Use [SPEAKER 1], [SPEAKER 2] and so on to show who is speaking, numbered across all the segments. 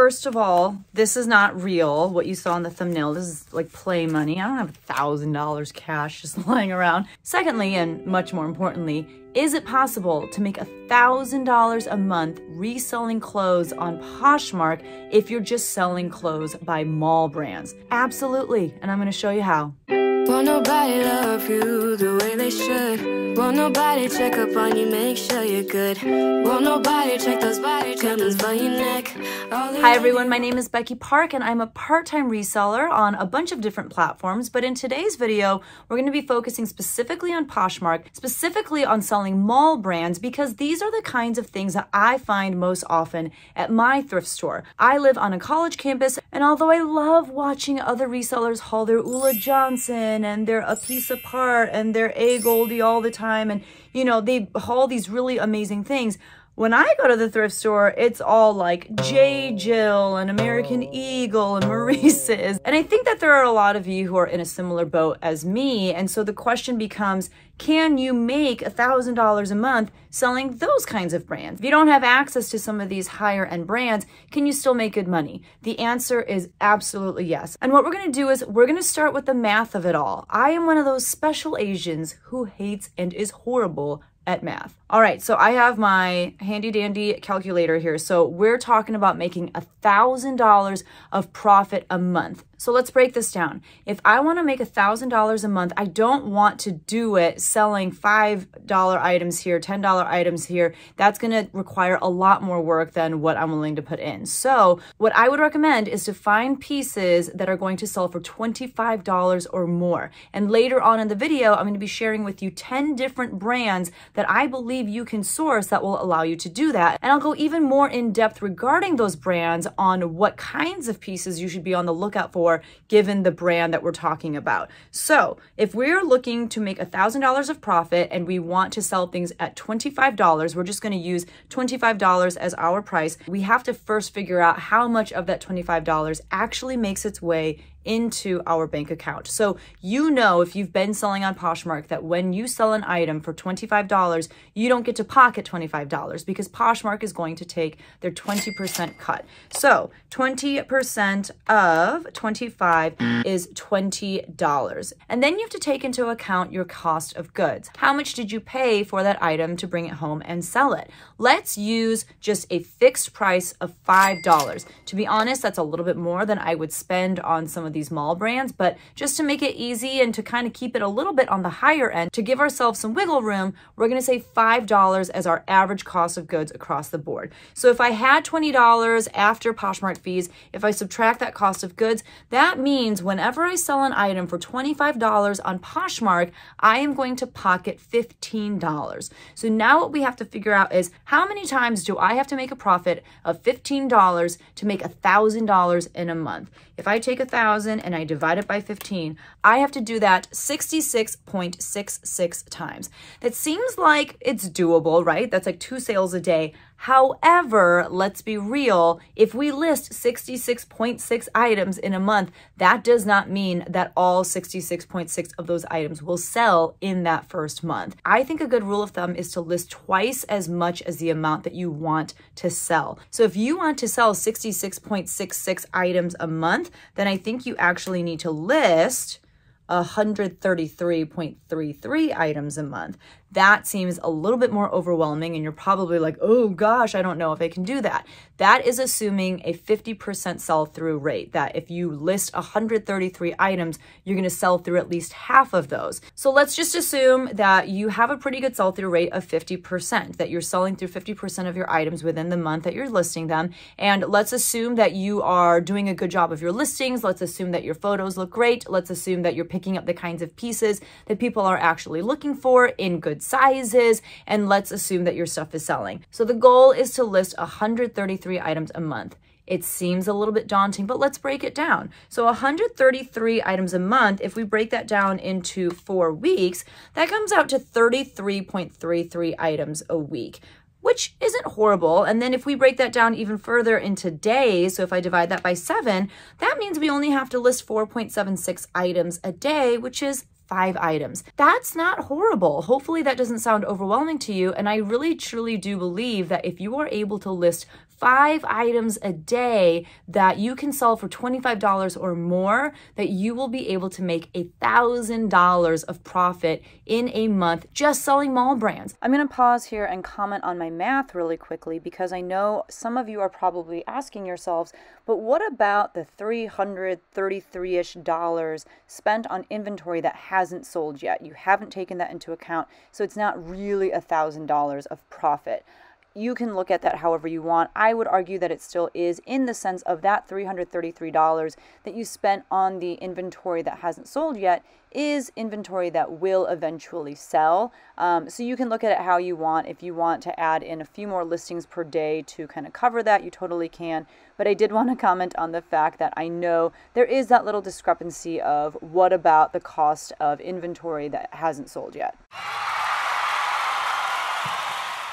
[SPEAKER 1] first of all, this is not real. What you saw in the thumbnail, this is like play money. I don't have $1,000 cash just lying around. Secondly, and much more importantly, is it possible to make $1,000 a month reselling clothes on Poshmark if you're just selling clothes by mall brands? Absolutely, and I'm gonna show you how.
[SPEAKER 2] Won't nobody love you the way they should. Won't nobody check up on you, make sure you're good. Won't nobody check those body tremors by your neck.
[SPEAKER 1] Hi everyone, my name is Becky Park and I'm a part-time reseller on a bunch of different platforms, but in today's video, we're going to be focusing specifically on Poshmark, specifically on selling mall brands, because these are the kinds of things that I find most often at my thrift store. I live on a college campus, and although I love watching other resellers haul their Ula Johnson and their A Piece Apart and their A Goldie all the time, and you know, they haul these really amazing things, when I go to the thrift store, it's all like J. Jill and American Eagle and Maurice's. And I think that there are a lot of you who are in a similar boat as me. And so the question becomes, can you make $1,000 a month selling those kinds of brands? If you don't have access to some of these higher end brands, can you still make good money? The answer is absolutely yes. And what we're going to do is we're going to start with the math of it all. I am one of those special Asians who hates and is horrible at math. All right, so I have my handy dandy calculator here. So we're talking about making $1,000 of profit a month. So let's break this down. If I want to make $1,000 a month, I don't want to do it selling $5 items here, $10 items here. That's going to require a lot more work than what I'm willing to put in. So what I would recommend is to find pieces that are going to sell for $25 or more. And later on in the video, I'm going to be sharing with you 10 different brands that I believe you can source that will allow you to do that. And I'll go even more in depth regarding those brands on what kinds of pieces you should be on the lookout for given the brand that we're talking about. So if we're looking to make $1,000 of profit and we want to sell things at $25, we're just going to use $25 as our price. We have to first figure out how much of that $25 actually makes its way into our bank account. So you know, if you've been selling on Poshmark, that when you sell an item for $25, you don't get to pocket $25 because Poshmark is going to take their 20% cut. So 20% of 25 is $20. And then you have to take into account your cost of goods. How much did you pay for that item to bring it home and sell it? Let's use just a fixed price of $5. To be honest, that's a little bit more than I would spend on some of these mall brands, but just to make it easy and to kind of keep it a little bit on the higher end, to give ourselves some wiggle room, we're going to say $5 as our average cost of goods across the board. So if I had $20 after Poshmark fees, if I subtract that cost of goods, that means whenever I sell an item for $25 on Poshmark, I am going to pocket $15. So now what we have to figure out is how many times do I have to make a profit of $15 to make $1,000 in a month? If I take 1,000 and I divide it by 15, I have to do that 66.66 times. That seems like it's doable, right? That's like 2 sales a day. However, let's be real, if we list 66.6 items in a month, that does not mean that all 66.6 of those items will sell in that first month. I think a good rule of thumb is to list twice as much as the amount that you want to sell. So if you want to sell 66.66 items a month, then I think you actually need to list 133.33 items a month. That seems a little bit more overwhelming, and you're probably like, oh gosh, I don't know if I can do that. That is assuming a 50% sell-through rate, that if you list 133 items, you're going to sell through at least half of those. So let's just assume that you have a pretty good sell-through rate of 50%, that you're selling through 50% of your items within the month that you're listing them. And let's assume that you are doing a good job of your listings. Let's assume that your photos look great. Let's assume that you're picking up the kinds of pieces that people are actually looking for in good sizes, and let's assume that your stuff is selling. So the goal is to list 133 items a month. It seems a little bit daunting, but let's break it down. So 133 items a month, if we break that down into 4 weeks, that comes out to 33.33 items a week, which isn't horrible. And then if we break that down even further into days, so if I divide that by 7, that means we only have to list 4.76 items a day, which is 5 items. That's not horrible. Hopefully that doesn't sound overwhelming to you. And I really truly do believe that if you are able to list 5 items a day that you can sell for $25 or more, that you will be able to make $1,000 of profit in a month just selling mall brands. I'm going to pause here and comment on my math really quickly because I know some of you are probably asking yourselves, but what about the $333-ish spent on inventory that hasn't sold yet? You haven't taken that into account, so it's not really $1,000 of profit. You can look at that however you want. I would argue that it still is, in the sense of that $333 that you spent on the inventory that hasn't sold yet is inventory that will eventually sell. So you can look at it how you want. If you want to add in a few more listings per day to kind of cover that, you totally can. But I did want to comment on the fact that I know there is that little discrepancy of what about the cost of inventory that hasn't sold yet.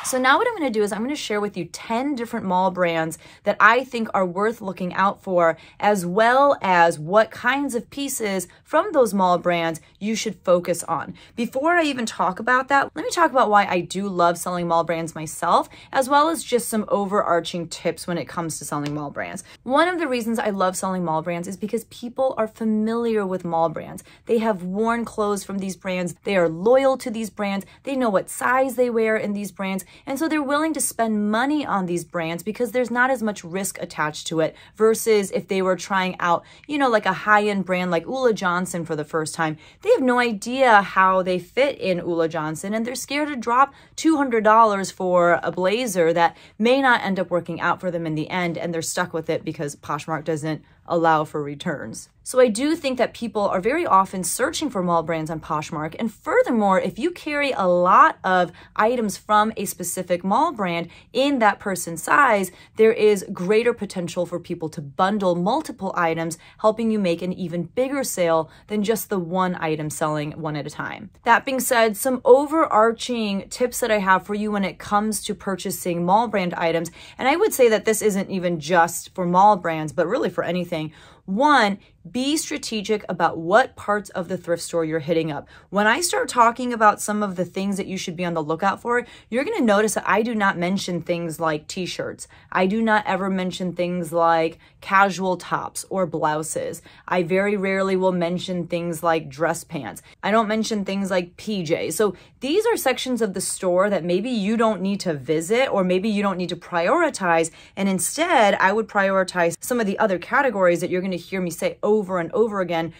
[SPEAKER 1] So now what I'm going to do is I'm going to share with you 10 different mall brands that I think are worth looking out for, as well as what kinds of pieces from those mall brands you should focus on. Before I even talk about that, let me talk about why I do love selling mall brands myself, as well as just some overarching tips when it comes to selling mall brands. One of the reasons I love selling mall brands is because people are familiar with mall brands. They have worn clothes from these brands. They are loyal to these brands. They know what size they wear in these brands. And so they're willing to spend money on these brands because there's not as much risk attached to it versus if they were trying out, like a high-end brand like Ulla Johnson for the first time. They have no idea how they fit in Ulla Johnson, and they're scared to drop $200 for a blazer that may not end up working out for them in the end, and they're stuck with it because Poshmark doesn't allow for returns. So I do think that people are very often searching for mall brands on Poshmark. And furthermore, if you carry a lot of items from a specific mall brand in that person's size, there is greater potential for people to bundle multiple items, helping you make an even bigger sale than just the one item selling one at a time. That being said, some overarching tips that I have for you when it comes to purchasing mall brand items, and I would say that this isn't even just for mall brands, but really for anything. One, be strategic about what parts of the thrift store you're hitting up. When I start talking about some of the things that you should be on the lookout for, you're going to notice that I do not mention things like t-shirts. I do not ever mention things like casual tops or blouses. I very rarely will mention things like dress pants. I don't mention things like PJs. So these are sections of the store that maybe you don't need to visit, or maybe you don't need to prioritize. And instead, I would prioritize some of the other categories that you're going to hear me say over and over again,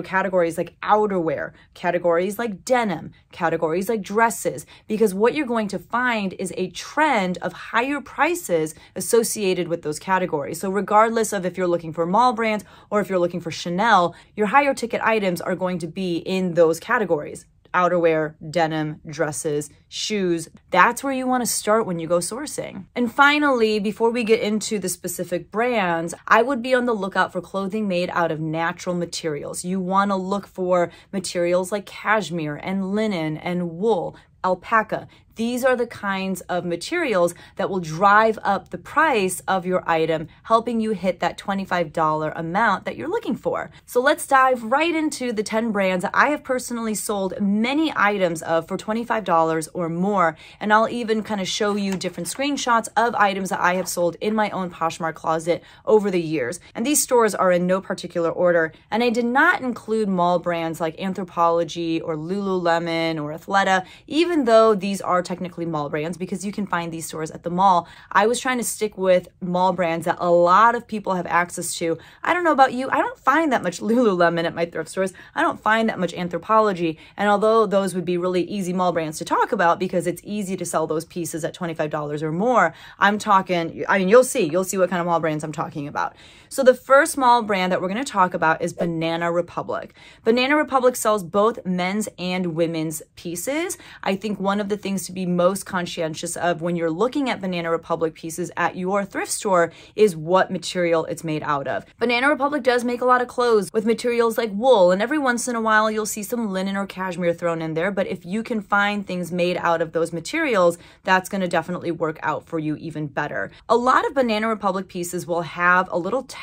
[SPEAKER 1] categories like outerwear, categories like denim, categories like dresses, because what you're going to find is a trend of higher prices associated with those categories. So regardless of if you're looking for mall brands or if you're looking for Chanel, your higher ticket items are going to be in those categories. Outerwear, denim, dresses, shoes. That's where you want to start when you go sourcing. And finally, before we get into the specific brands, I would be on the lookout for clothing made out of natural materials. You want to look for materials like cashmere and linen and wool, alpaca. These are the kinds of materials that will drive up the price of your item, helping you hit that $25 amount that you're looking for. So let's dive right into the 10 brands that I have personally sold many items of for $25 or more. And I'll even kind of show you different screenshots of items that I have sold in my own Poshmark closet over the years. And these stores are in no particular order. And I did not include mall brands like Anthropologie or Lululemon or Athleta, even though these are technically mall brands, because you can find these stores at the mall. I was trying to stick with mall brands that a lot of people have access to. I don't know about you, I don't find that much Lululemon at my thrift stores. I don't find that much Anthropologie. And although those would be really easy mall brands to talk about because it's easy to sell those pieces at $25 or more, I'm talking, you'll see what kind of mall brands I'm talking about. So the first mall brand that we're going to talk about is Banana Republic. Banana Republic sells both men's and women's pieces. I think one of the things to be most conscientious of when you're looking at Banana Republic pieces at your thrift store is what material it's made out of. Banana Republic does make a lot of clothes with materials like wool, and every once in a while you'll see some linen or cashmere thrown in there, but if you can find things made out of those materials, that's going to definitely work out for you even better. A lot of Banana Republic pieces will have a little tag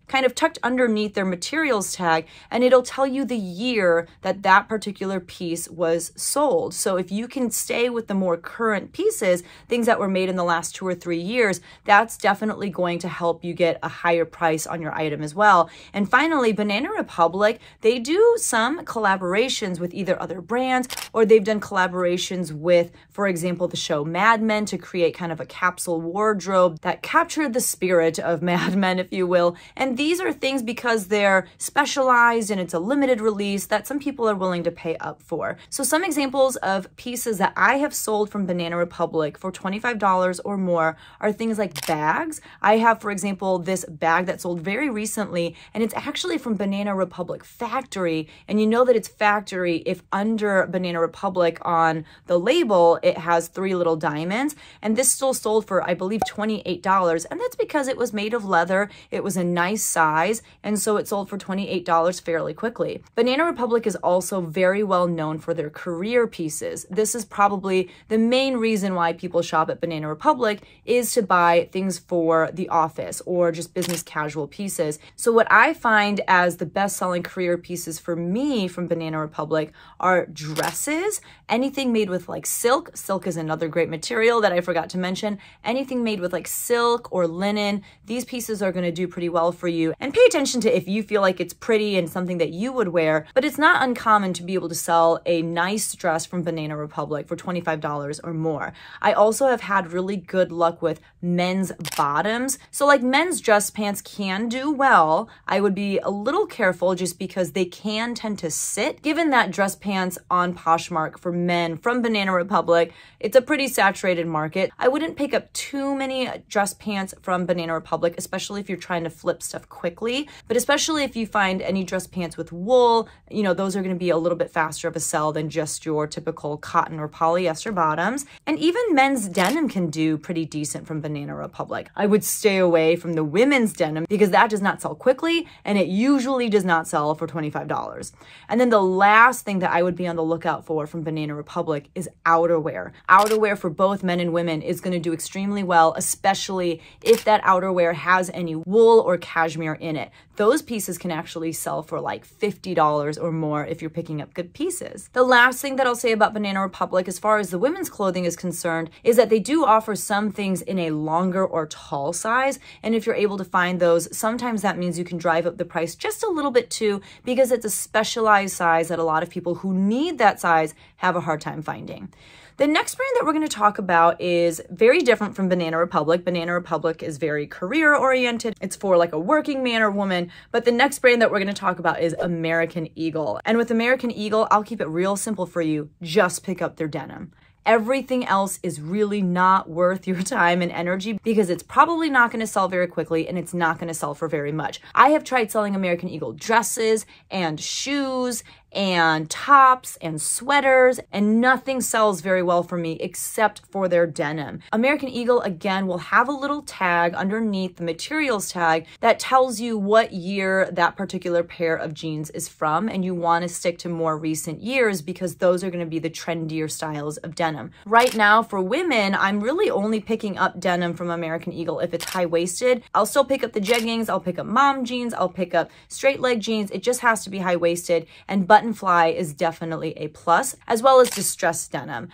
[SPEAKER 1] kind of tucked underneath their materials tag, and it'll tell you the year that that particular piece was sold. So if you can stay stay with the more current pieces, things that were made in the last 2 or 3 years, that's definitely going to help you get a higher price on your item as well. And finally, Banana Republic, they do some collaborations with either other brands, or they've done collaborations with, for example, the show Mad Men to create kind of a capsule wardrobe that captured the spirit of Mad Men, if you will. And these are things, because they're specialized and it's a limited release, that some people are willing to pay up for. So some examples of pieces that I have sold from Banana Republic for $25 or more are things like bags. I have, for example, this bag that sold very recently, and it's actually from Banana Republic Factory. And you know that it's factory if under Banana Republic on the label, it has 3 little diamonds. And this still sold for, I believe, $28. And that's because it was made of leather. It was a nice size. And so it sold for $28 fairly quickly. Banana Republic is also very well known for their career pieces. This is probably the main reason why people shop at Banana Republic, is to buy things for the office or just business casual pieces. So what I find as the best-selling career pieces for me from Banana Republic are dresses, anything made with like silk. Silk is another great material that I forgot to mention. Anything made with like silk or linen, these pieces are going to do pretty well for you. And pay attention to if you feel like it's pretty and something that you would wear, but it's not uncommon to be able to sell a nice dress from Banana Republic for $25 or more. I also have had really good luck with men's bottoms. So like men's dress pants can do well. I would be a little careful just because they can tend to sit. Given that dress pants on Poshmark for men from Banana Republic, it's a pretty saturated market. I wouldn't pick up too many dress pants from Banana Republic, especially if you're trying to flip stuff quickly. But especially if you find any dress pants with wool, you know, those are going to be a little bit faster of a sell than just your typical cotton or polyester bottoms. And even men's denim can do pretty decent from Banana Republic. I would stay away from the women's denim because that does not sell quickly, and it usually does not sell for $25. And then the last thing that I would be on the lookout for from Banana Republic is outerwear. Outerwear for both men and women is going to do extremely well, especially if that outerwear has any wool or cashmere in it. Those pieces can actually sell for like $50 or more if you're picking up good pieces. The last thing that I'll say about Banana Republic as far as the women's clothing is concerned is that they do offer some things in a longer or tall size. And if you're able to find those, sometimes that means you can drive up the price just a little bit too, because it's a specialized size that a lot of people who need that size have a hard time finding. The next brand that we're going to talk about is very different from Banana Republic. Banana Republic is very career oriented. It's for like a working man or woman. But the next brand that we're going to talk about is American Eagle. And with American Eagle, I'll keep it real simple for you. Just pick up their denim. Everything else is really not worth your time and energy because it's probably not going to sell very quickly and it's not going to sell for very much. I have tried selling American Eagle dresses and shoes and tops and sweaters, and nothing sells very well for me except for their denim. American Eagle, again, will have a little tag underneath the materials tag that tells you what year that particular pair of jeans is from, and you want to stick to more recent years because those are going to be the trendier styles of denim. Right now, for women, I'm really only picking up denim from American Eagle if it's high-waisted. I'll still pick up the jeggings, I'll pick up mom jeans, I'll pick up straight leg jeans. It just has to be high-waisted, and button fly is definitely a plus, as well as distressed denim.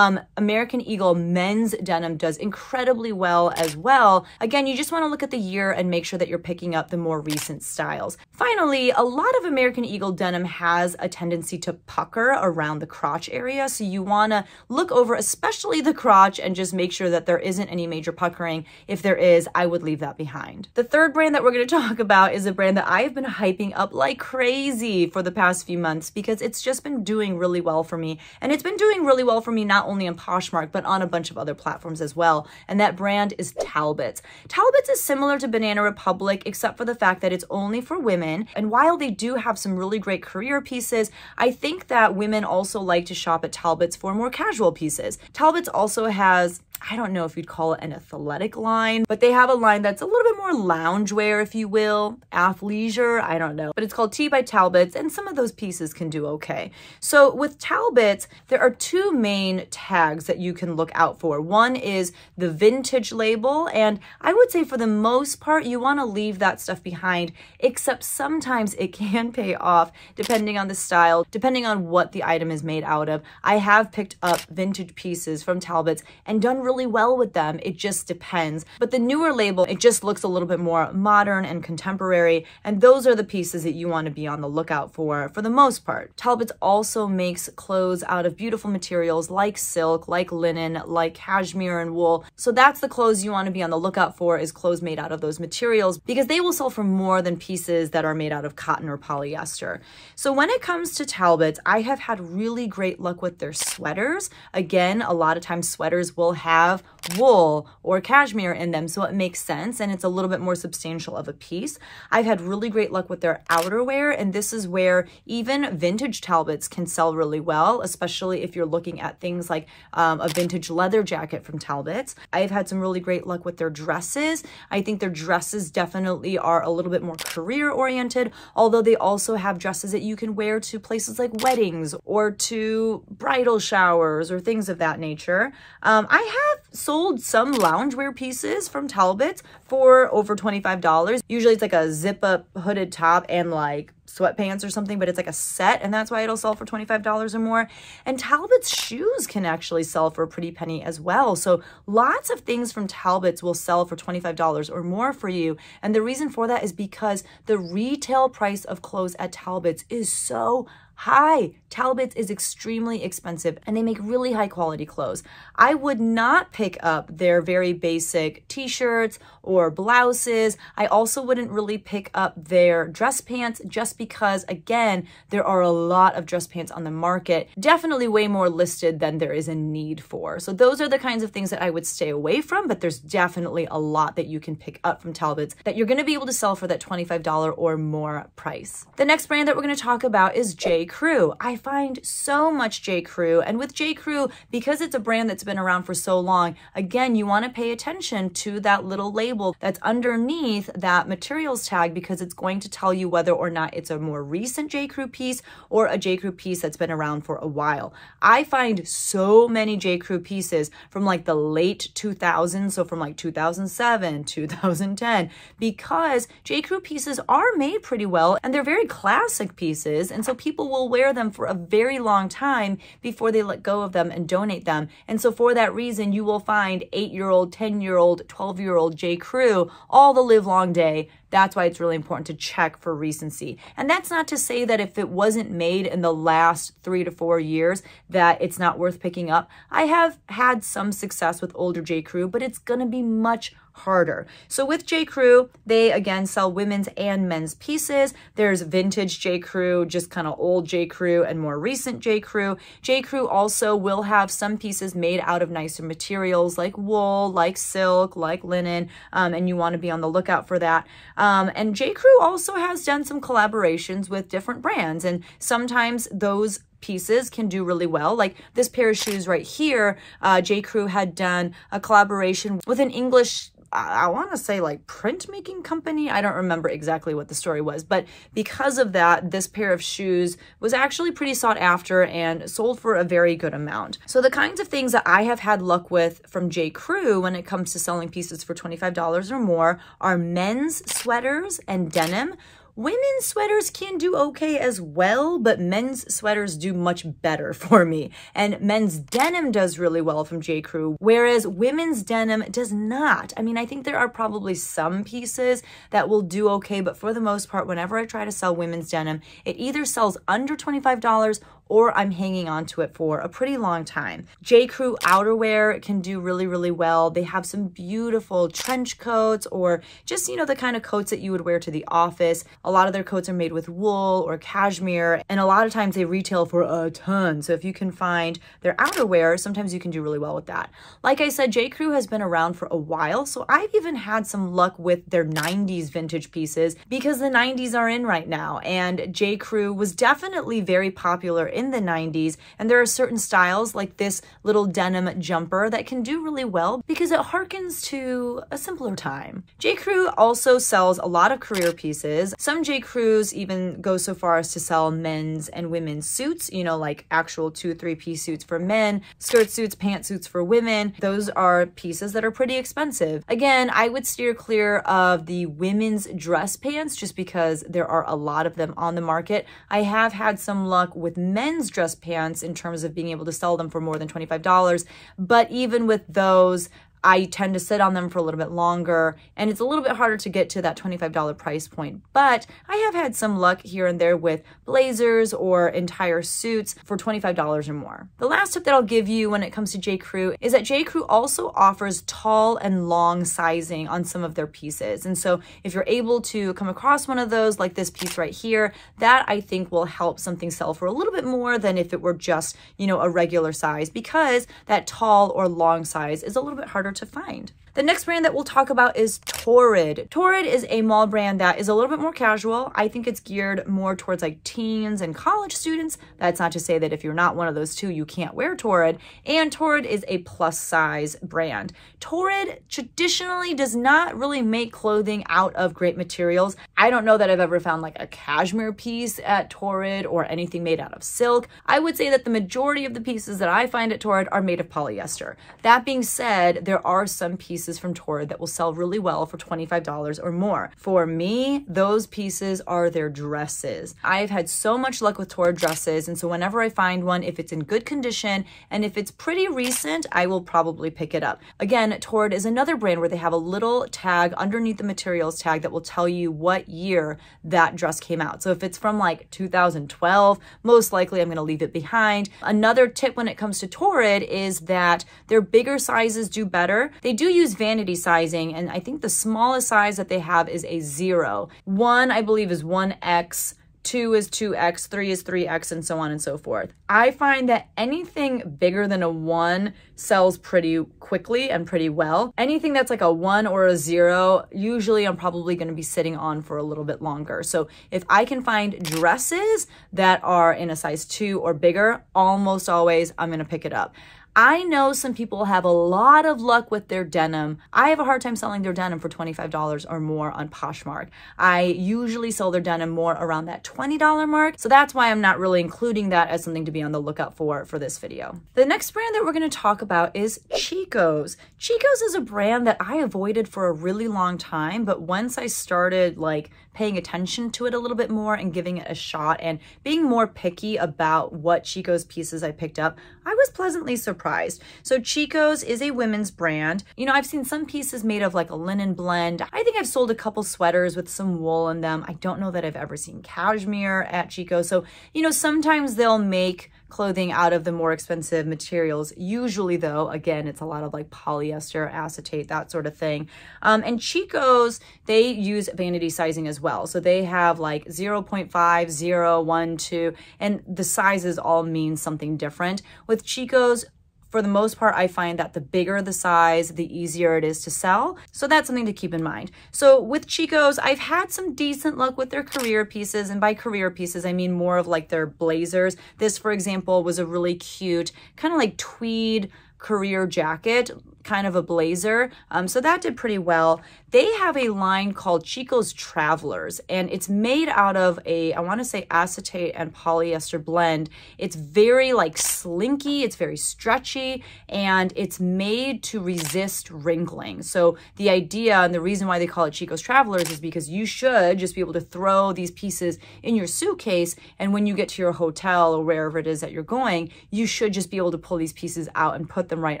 [SPEAKER 1] American Eagle men's denim does incredibly well as well. Again, you just want to look at the year and make sure that you're picking up the more recent styles. Finally, a lot of American Eagle denim has a tendency to pucker around the crotch area, so you want to look over especially the crotch and just make sure that there isn't any major puckering. If there is, I would leave that behind. The third brand that we're going to talk about is a brand that I have been hyping up like crazy for the past few months because it's just been doing really well for me. And it's been doing really well for me not only on Poshmark, but on a bunch of other platforms as well. And that brand is Talbots. Talbots is similar to Banana Republic, except for the fact that it's only for women. And while they do have some really great career pieces, I think that women also like to shop at Talbots for more casual pieces. Talbots also has, I don't know if you'd call it an athletic line, but they have a line that's a little bit more loungewear, if you will, athleisure, I don't know. But it's called Tea by Talbots, and some of those pieces can do okay. So with Talbots, there are two main tags that you can look out for. One is the vintage label, and I would say for the most part, you want to leave that stuff behind, except sometimes it can pay off depending on the style, depending on what the item is made out of. I have picked up vintage pieces from Talbots and done really well with them. It just depends. But the newer label, it just looks a little bit more modern and contemporary, and those are the pieces that you want to be on the lookout for the most part. Talbots also makes clothes out of beautiful materials like silk, like linen, like cashmere and wool. So that's the clothes you want to be on the lookout for, is clothes made out of those materials, because they will sell for more than pieces that are made out of cotton or polyester. So when it comes to Talbots, I have had really great luck with their sweaters. Again, a lot of times sweaters will have wool or cashmere in them, so it makes sense, and it's a little bit more substantial of a piece. I've had really great luck with their outerwear, and this is where even vintage Talbots can sell really well, especially if you're looking at things like a vintage leather jacket from Talbots. I've had some really great luck with their dresses. I think their dresses definitely are a little bit more career oriented, although they also have dresses that you can wear to places like weddings or to bridal showers or things of that nature. I have sold some loungewear pieces from Talbots for over $25. Usually it's like a zip up hooded top and like sweatpants or something, but it's like a set, and that's why it'll sell for $25 or more. And Talbot's shoes can actually sell for a pretty penny as well. So lots of things from Talbot's will sell for $25 or more for you. And the reason for that is because the retail price of clothes at Talbot's is so high. Talbot's is extremely expensive, and they make really high quality clothes. I would not pick up their very basic t-shirts or blouses. I also wouldn't really pick up their dress pants, just because, again, there are a lot of dress pants on the market, definitely way more listed than there is a need for. So those are the kinds of things that I would stay away from, but there's definitely a lot that you can pick up from Talbot's that you're going to be able to sell for that $25 or more price. The next brand that we're going to talk about is J. Crew. I find so much J. Crew, and with J. Crew, because it's a brand that's been around for so long, again, you want to pay attention to that little label that's underneath that materials tag, because it's going to tell you whether or not it's a more recent J. Crew piece or a J. Crew piece that's been around for a while. I find so many J. Crew pieces from like the late 2000s, so from like 2007, 2010, because J. Crew pieces are made pretty well, and they're very classic pieces, and so people will wear them for a very long time before they let go of them and donate them. And so for that reason, you will find 8-year-old, 10-year-old, 12-year-old J. Crew all the live long day. That's why it's really important to check for recency. And that's not to say that if it wasn't made in the last 3 to 4 years that it's not worth picking up. I have had some success with older J. Crew, but it's gonna be much harder. So with J. Crew, they again sell women's and men's pieces. There's vintage J. Crew, just kind of old J. Crew, and more recent J. Crew. J. Crew also will have some pieces made out of nicer materials like wool, like silk, like linen, and you want to be on the lookout for that. And J. Crew also has done some collaborations with different brands, and sometimes those pieces can do really well. Like this pair of shoes right here, J. Crew had done a collaboration with an English, I want to say like printmaking company. I don't remember exactly what the story was, but because of that, this pair of shoes was actually pretty sought after and sold for a very good amount. So the kinds of things that I have had luck with from J. Crew when it comes to selling pieces for $25 or more are men's sweaters and denim. Women's sweaters can do okay as well, but men's sweaters do much better for me. And men's denim does really well from J. Crew, whereas women's denim does not. I mean, I think there are probably some pieces that will do okay, but for the most part, whenever I try to sell women's denim, it either sells under $25 or I'm hanging on to it for a pretty long time. J. Crew outerwear can do really, really well. They have some beautiful trench coats, or just, you know, the kind of coats that you would wear to the office. A lot of their coats are made with wool or cashmere, and a lot of times they retail for a ton. So if you can find their outerwear, sometimes you can do really well with that. Like I said, J. Crew has been around for a while, so I've even had some luck with their 90s vintage pieces, because the 90s are in right now, and J. Crew was definitely very popular in in the 90s. And there are certain styles like this little denim jumper that can do really well because it harkens to a simpler time. J. Crew also sells a lot of career pieces. Some J. Crews even go so far as to sell men's and women's suits, you know, like actual 2-3-piece suits for men, skirt suits, pantsuits for women. Those are pieces that are pretty expensive. Again, I would steer clear of the women's dress pants just because there are a lot of them on the market. I have had some luck with men's dress pants in terms of being able to sell them for more than $25, but even with those, I tend to sit on them for a little bit longer, and it's a little bit harder to get to that $25 price point. But I have had some luck here and there with blazers or entire suits for $25 or more. The last tip that I'll give you when it comes to J. Crew is that J. Crew also offers tall and long sizing on some of their pieces. And so if you're able to come across one of those, like this piece right here, that I think will help something sell for a little bit more than if it were just, you know, a regular size, because that tall or long size is a little bit harder to find. The next brand that we'll talk about is Torrid. Torrid is a mall brand that is a little bit more casual. I think it's geared more towards like teens and college students. That's not to say that if you're not one of those two, you can't wear Torrid. And Torrid is a plus size brand. Torrid traditionally does not really make clothing out of great materials. I don't know that I've ever found like a cashmere piece at Torrid or anything made out of silk. I would say that the majority of the pieces that I find at Torrid are made of polyester. That being said, there are some pieces from Torrid that will sell really well for $25 or more. For me, those pieces are their dresses. I've had so much luck with Torrid dresses, and so whenever I find one, if it's in good condition and if it's pretty recent, I will probably pick it up. Again, Torrid is another brand where they have a little tag underneath the materials tag that will tell you what year that dress came out. So if it's from like 2012, most likely I'm going to leave it behind. Another tip when it comes to Torrid is that their bigger sizes do better. They do use vanity sizing, and I think the smallest size that they have is a 0. 1, I believe, is 1X, 2 is 2X, 3 is 3X, and so on and so forth. I find that anything bigger than a 1 sells pretty quickly and pretty well. Anything that's like a 1 or a 0, usually I'm probably going to be sitting on for a little bit longer. So if I can find dresses that are in a size 2 or bigger, almost always I'm going to pick it up. I know some people have a lot of luck with their denim. I have a hard time selling their denim for $25 or more on Poshmark. I usually sell their denim more around that $20 mark, so that's why I'm not really including that as something to be on the lookout for this video. The next brand that we're going to talk about is Chico's. Chico's is a brand that I avoided for a really long time, but once I started like paying attention to it a little bit more and giving it a shot and being more picky about what Chico's pieces I picked up, I was pleasantly surprised. So Chico's is a women's brand. You know, I've seen some pieces made of like a linen blend. I think I've sold a couple sweaters with some wool in them. I don't know that I've ever seen cashmere at Chico's. So, you know, sometimes they'll make clothing out of the more expensive materials. Usually though, again, it's a lot of like polyester, acetate, that sort of thing. And Chico's, they use vanity sizing as well. So they have like 0.5, 0, 1, 2, and the sizes all mean something different. With Chico's, for the most part, I find that the bigger the size, the easier it is to sell. So that's something to keep in mind. So with Chico's, I've had some decent luck with their career pieces. And by career pieces, I mean more of like their blazers. This, for example, was a really cute, kind of like tweed career jacket, kind of a blazer. So that did pretty well. They have a line called Chico's Travelers, and it's made out of a, I want to say acetate and polyester blend. It's very like slinky, it's very stretchy, and it's made to resist wrinkling. So the idea and the reason why they call it Chico's Travelers is because you should just be able to throw these pieces in your suitcase, and when you get to your hotel or wherever it is that you're going, you should just be able to pull these pieces out and put them right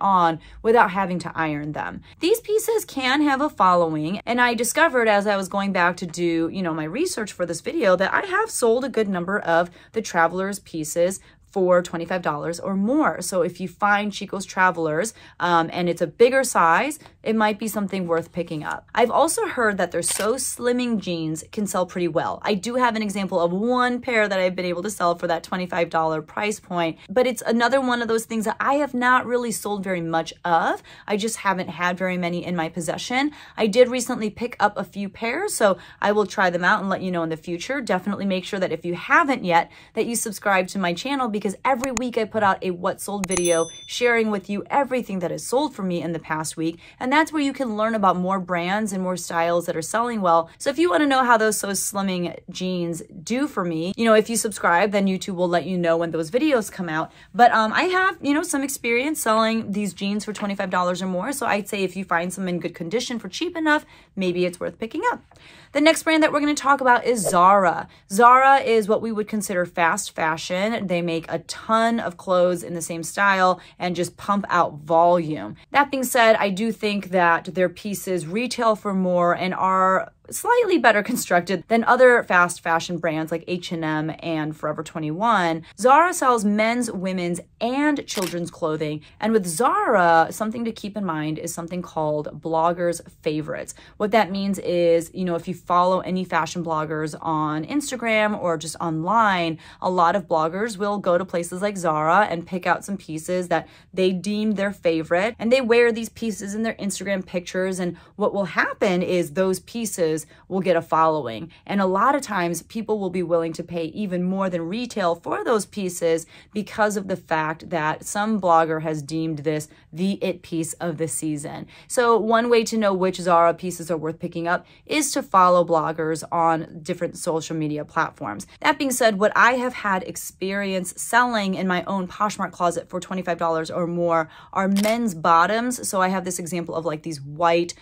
[SPEAKER 1] on without having to iron them. These pieces can have a following, and I discovered as I was going back to do, you know, my research for this video that I have sold a good number of the Travelers pieces for $25 or more. So if you find Chico's Travelers and it's a bigger size, it might be something worth picking up. I've also heard that their So Slimming jeans can sell pretty well. I do have an example of one pair that I've been able to sell for that $25 price point, but it's another one of those things that I have not really sold very much of. I just haven't had very many in my possession. I did recently pick up a few pairs, so I will try them out and let you know in the future. Definitely make sure that if you haven't yet, that you subscribe to my channel, because every week I put out a what sold video sharing with you everything that has sold for me in the past week. And that's where you can learn about more brands and more styles that are selling well. So if you want to know how those So Slimming jeans do for me, you know, if you subscribe, then YouTube will let you know when those videos come out. But I have, you know, some experience selling these jeans for $25 or more. So I'd say if you find some in good condition for cheap enough, maybe it's worth picking up. The next brand that we're going to talk about is Zara. Zara is what we would consider fast fashion. They make a ton of clothes in the same style and just pump out volume. That being said, I do think that their pieces retail for more and are slightly better constructed than other fast fashion brands like H&M and Forever 21. Zara sells men's, women's, and children's clothing. And with Zara, something to keep in mind is something called bloggers' favorites. What that means is, you know, if you follow any fashion bloggers on Instagram or just online, a lot of bloggers will go to places like Zara and pick out some pieces that they deem their favorite, and they wear these pieces in their Instagram pictures, and what will happen is those pieces will get a following. And a lot of times people will be willing to pay even more than retail for those pieces because of the fact that some blogger has deemed this the it piece of the season. So one way to know which Zara pieces are worth picking up is to follow bloggers on different social media platforms. That being said, what I have had experience selling in my own Poshmark closet for $25 or more are men's bottoms. So I have this example of like these white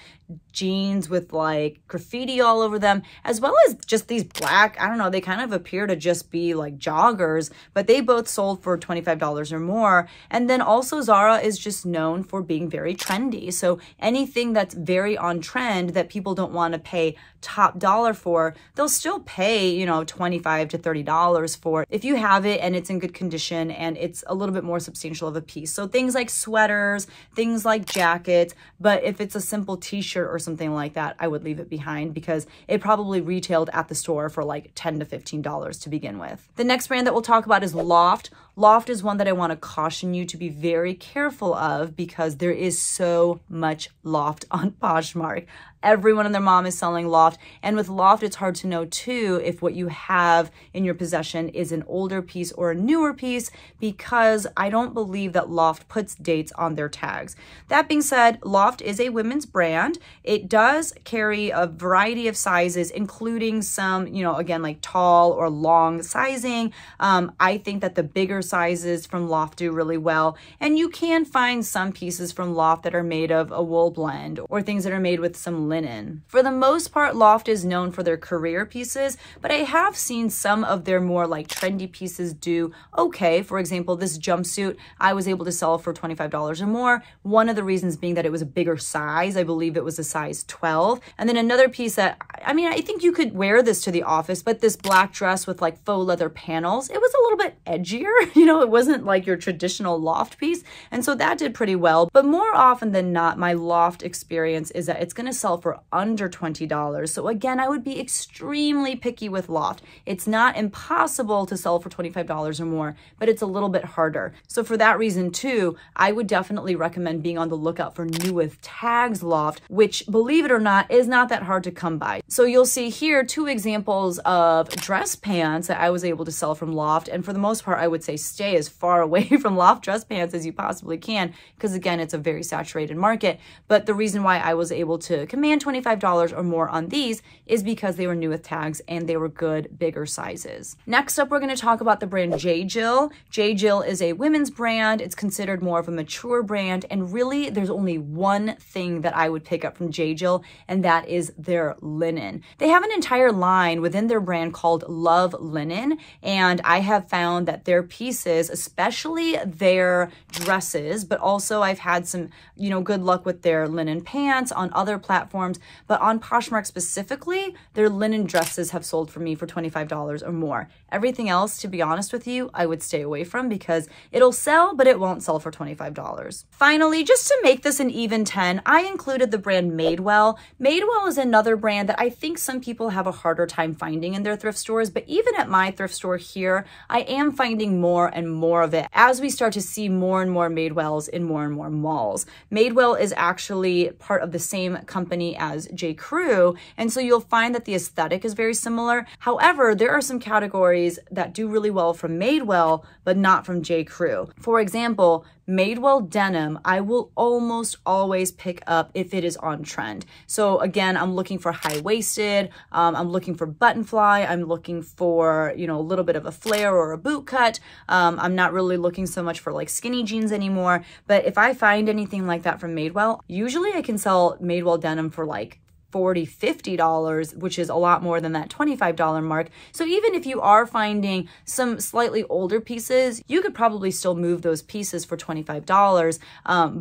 [SPEAKER 1] jeans with like graffiti all over them, as well as just these black, I don't know, they kind of appear to just be like joggers, but they both sold for $25 or more. And then also Zara is just known for being very trendy. So anything that's very on trend that people don't want to pay top dollar for, they'll still pay, you know, $25 to $30 for if you have it and it's in good condition and it's a little bit more substantial of a piece. So things like sweaters, things like jackets, but if it's a simple t-shirt or something like that, I would leave it behind because it probably retailed at the store for like $10 to $15 to begin with. The next brand that we'll talk about is Loft. Loft is one that I want to caution you to be very careful of because there is so much Loft on Poshmark. Everyone and their mom is selling Loft. And with Loft, it's hard to know too if what you have in your possession is an older piece or a newer piece because I don't believe that Loft puts dates on their tags. That being said, Loft is a women's brand. It does carry a variety of sizes, including some, you know, again, like tall or long sizing. I think that the bigger sizes from Loft do really well. And you can find some pieces from Loft that are made of a wool blend or things that are made with some linen. For the most part, Loft is known for their career pieces, but I have seen some of their more like trendy pieces do okay. For example, this jumpsuit I was able to sell for $25 or more. One of the reasons being that it was a bigger size. I believe it was a size 12. And then another piece that, I mean, I think you could wear this to the office, but this black dress with like faux leather panels, it was a little bit edgier. You know, it wasn't like your traditional Loft piece. And so that did pretty well. But more often than not, my Loft experience is that it's going to sell for under $20. So again, I would be extremely picky with Loft. It's not impossible to sell for $25 or more, but it's a little bit harder. So for that reason too, I would definitely recommend being on the lookout for new with tags Loft, which believe it or not, is not that hard to come by. So you'll see here 2 examples of dress pants that I was able to sell from Loft. And for the most part, I would say stay as far away from Loft dress pants as you possibly can, because again, it's a very saturated market. But the reason why I was able to command $25 or more on these is because they were new with tags and they were good, bigger sizes. Next up, we're going to talk about the brand J. Jill. J. Jill is a women's brand. It's considered more of a mature brand. And really, there's only one thing that I would pick up from J. Jill, and that is their linen. They have an entire line within their brand called Love Linen. And I have found that their pieces, especially their dresses, but also I've had some, you know, good luck with their linen pants on other platforms, but on Poshmark specifically, their linen dresses have sold for me for $25 or more. Everything else, to be honest with you, I would stay away from because it'll sell, but it won't sell for $25. Finally, just to make this an even 10, I included the brand Madewell. Madewell is another brand that I think some people have a harder time finding in their thrift stores, but even at my thrift store here, I am finding more more and more of it as we start to see more and more Madewells in more and more malls. Madewell is actually part of the same company as J. Crew, and so you'll find that the aesthetic is very similar. However, there are some categories that do really well from Madewell, but not from J. Crew. For example, Madewell denim, I will almost always pick up if it is on trend. So again, I'm looking for high-waisted, I'm looking for button fly, I'm looking for, you know, a little bit of a flare or a boot cut. I'm not really looking so much for like skinny jeans anymore, but if I find anything like that from Madewell, usually I can sell Madewell denim for like $40, $50, which is a lot more than that $25 mark. So even if you are finding some slightly older pieces, you could probably still move those pieces for $25.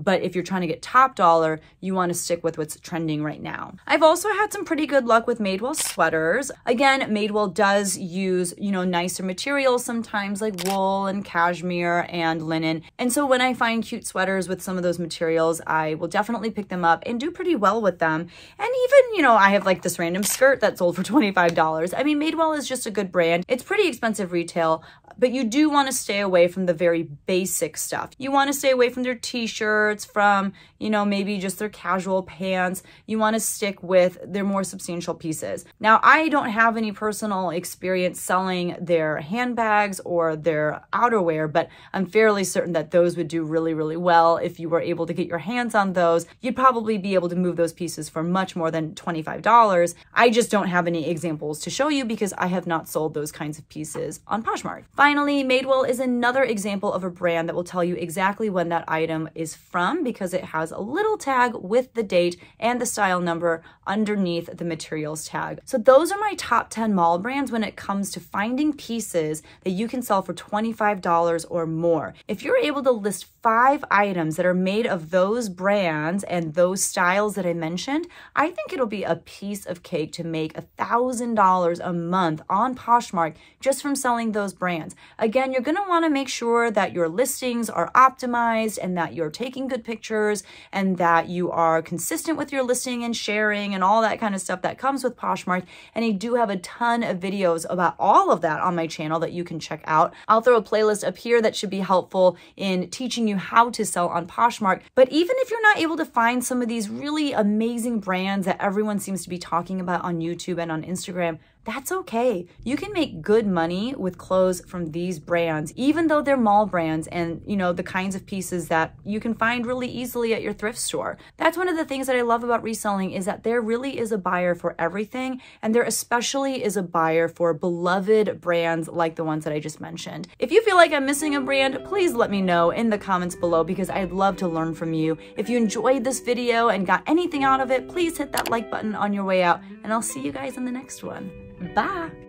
[SPEAKER 1] But if you're trying to get top dollar, you want to stick with what's trending right now. I've also had some pretty good luck with Madewell sweaters. Again, Madewell does use, you know, nicer materials sometimes, like wool and cashmere and linen. And so when I find cute sweaters with some of those materials, I will definitely pick them up and do pretty well with them. And even, you know, I have like this random skirt that sold for $25. I mean, Madewell is just a good brand. It's pretty expensive retail, but you do want to stay away from the very basic stuff. You want to stay away from their t-shirts, from, you know, maybe just their casual pants. You want to stick with their more substantial pieces. Now, I don't have any personal experience selling their handbags or their outerwear, but I'm fairly certain that those would do really, really well. If you were able to get your hands on those, you'd probably be able to move those pieces for much more than $25. I just don't have any examples to show you because I have not sold those kinds of pieces on Poshmark. Finally, Madewell is another example of a brand that will tell you exactly when that item is from because it has a little tag with the date and the style number underneath the materials tag. So those are my top 10 mall brands when it comes to finding pieces that you can sell for $25 or more. If you're able to list 5 items that are made of those brands and those styles that I mentioned, I think it'll be a piece of cake to make $1,000 a month on Poshmark just from selling those brands. Again, you're going to want to make sure that your listings are optimized and that you're taking good pictures and that you are consistent with your listing and sharing and all that kind of stuff that comes with Poshmark. And I do have a ton of videos about all of that on my channel that you can check out. I'll throw a playlist up here that should be helpful in teaching you how to sell on Poshmark. But even if you're not able to find some of these really amazing brands that everyone seems to be talking about on YouTube and on Instagram, that's okay. You can make good money with clothes from these brands, even though they're mall brands and, you know, the kinds of pieces that you can find really easily at your thrift store. That's one of the things that I love about reselling is that there really is a buyer for everything, and there especially is a buyer for beloved brands like the ones that I just mentioned. If you feel like I'm missing a brand, please let me know in the comments below because I'd love to learn from you. If you enjoyed this video and got anything out of it, please hit that like button on your way out, and I'll see you guys in the next one. Bye!